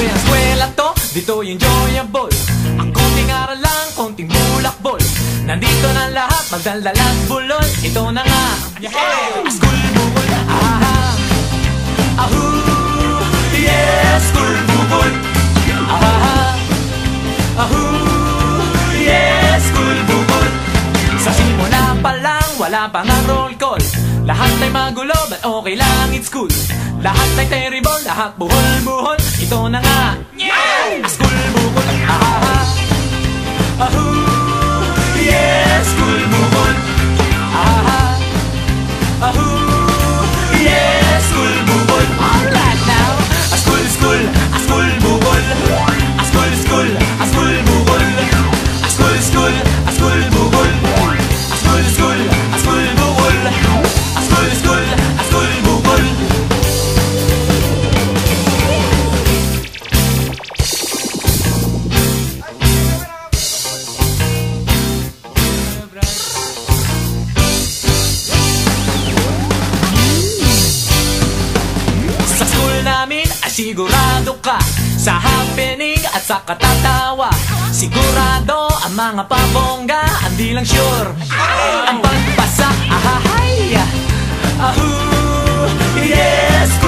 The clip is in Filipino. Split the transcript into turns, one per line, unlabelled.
Eskwela to, dito yung enjoyable. Ang konting aral lang, konting bulakbol. Nandito na lahat, magdaldalag bulol. Ito na nga, school bukol. Ahu, yes, school bukol. Ahu, yes, school bukol. Sa simula pa lang, wala pang ang roll call. Lahat ay magulo, but okay lang, it's cool. Lahat ay terrible, lahat buhol-buhol. Ito na nga, school bukol. Ahu, yes, school bukol. Ahu, yes, school bukol. Alright now, school, school, school bukol. School, school, school bukol. School, school, school bukol. School, school, school bukol. School, school, school bukol. Sa school namin ay sigurado ka sa happening at sa katatawa. Sigurado ang mga pabongga, hindi lang sure ang pagpasa. Ahay! Ahu! Yes!